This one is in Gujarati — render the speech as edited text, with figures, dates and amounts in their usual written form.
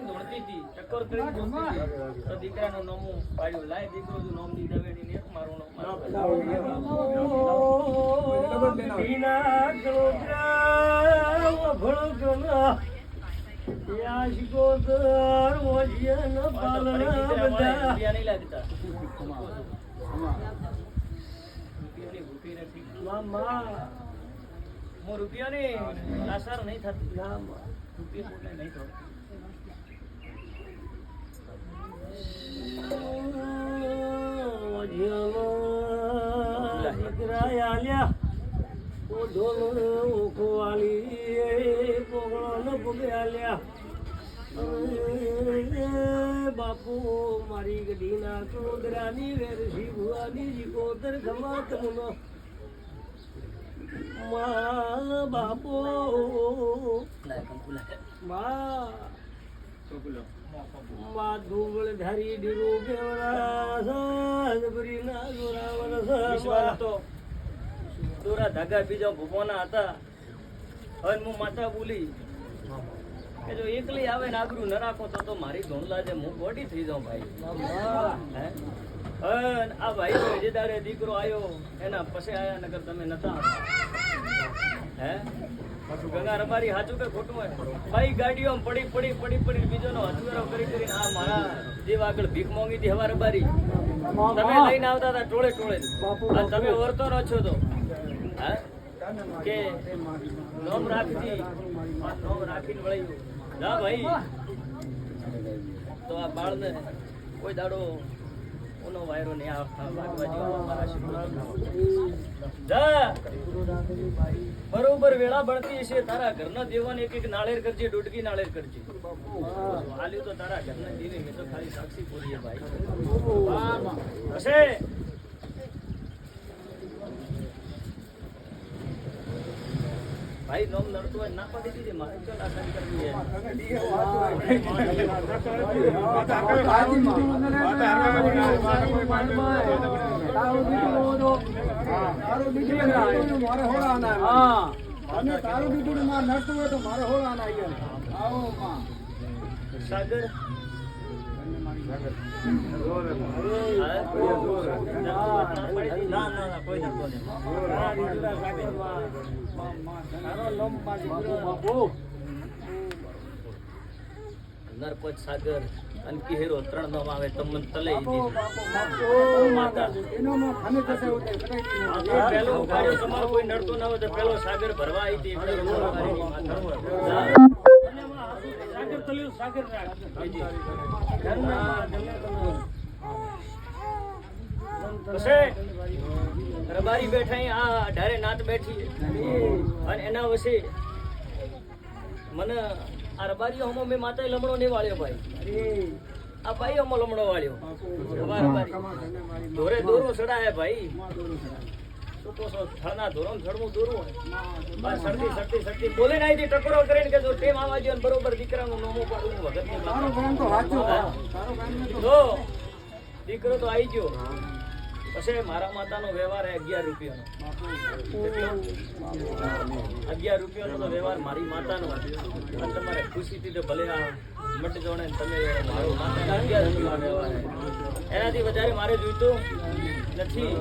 ધોણતી હતી ટકોર કરીને ધોણતી હતી તો દીકરાનું નામ પાડ્યું લાય દીકરો તું નામ દીધા વેડી ને મારું નામ બીના ગળોદરા ભળકના યાશકોદર મોજિયન પાલના બધા નહીં લાગતા રૂપિયાની ભૂખી નથી મામા હું રૂપિયાની આસાર નહીં થતી રૂપિયા પોતે નહીં થતું આલ્યા ઓ ઢોલ ઓખો આલી પોગળો પગે આલ્યા બાપુ મારી ગઢીના કોદરાની વેરસી ભુવાની જીકોદર ગમાત મુનો માં બાપુ માં ધૂળ ધારી ડીરો કેવડા સાજબરી ના જોરાવર તો દોરા ધાગા બીજા ભૂપોના હતા હવે હું માતા બોલી કે જો એકલી આવે ને આબરૂ ન રાખો તો મારી ધોણલા જે હું ગોડી થઈ જાઉં ભાઈ આ ભાઈ તો હજેદારે દીકરો આવ્યો એના પછી આયા નગર તમે નતા હે ગંગા રબારી સાચું કે ખોટું હોય ભાઈ ગાડીઓ પડી બીજો નો હથવારો કરીને આ મારા જેવ આગળ ભીખ માંગી હતી હવા રબારી તમે લઈને આવતા હતા ટોળે તમે વર્તો ન છો તો કે નોમ રાખી વળ્યું ના ભાઈ તો આ બાળને કોઈ દાડો ઓનો વાયરો નહીં વાગવા જેવો મારા જા બરોબર વેળા બળતી છે તારા ઘરના દેવાને એક નાળેર કરજે ડોડકી નાળેર કરજે આલ્યું તો તારા ઘરના દેવી મેં તો ખાલી સાક્ષી પૂરી ભાઈ હશે ભાઈ નોમ નડતું હોય ના પાડી દીધી મારે તો ના કરવી સાગર નરપત સાગર અને કિહેરો ત્રણ નામ આવે તમને તલઈ પેલો ઉપાડ્યો તમારો કોઈ નડતો ના હોય તો પેલો સાગર ભરવા આવી હતી સાગર તલ્યું સાગર રબારી બેઠા આ ઢારે નાત બેઠી અને એના વસે મને આ રબારીઓ હમો મેં માતા લમણો નહીં વાળ્યો ભાઈ આ ભાઈ હમો લમણો વાળ્યો દોરે દોરો ચડાય ભાઈ સડતી બોલે ના ટકોરો કરીને કે જો ટેમ આવવા જોઈએ બરોબર દીકરાનું નોમો પાડું વખત તો દીકરો તો આવી ગયો પછી મારા માતાનો વ્યવહાર 11 રૂપિયાનો 11 રૂપિયાનો તો વ્યવહાર મારી માતાનો અને તમારે ખુશીથી તો ભલે આ મટ જોડે તમે મારો માતાનો 11 રૂપિયાનો વ્યવહાર એનાથી વધારે મારે જોઈતું નથી.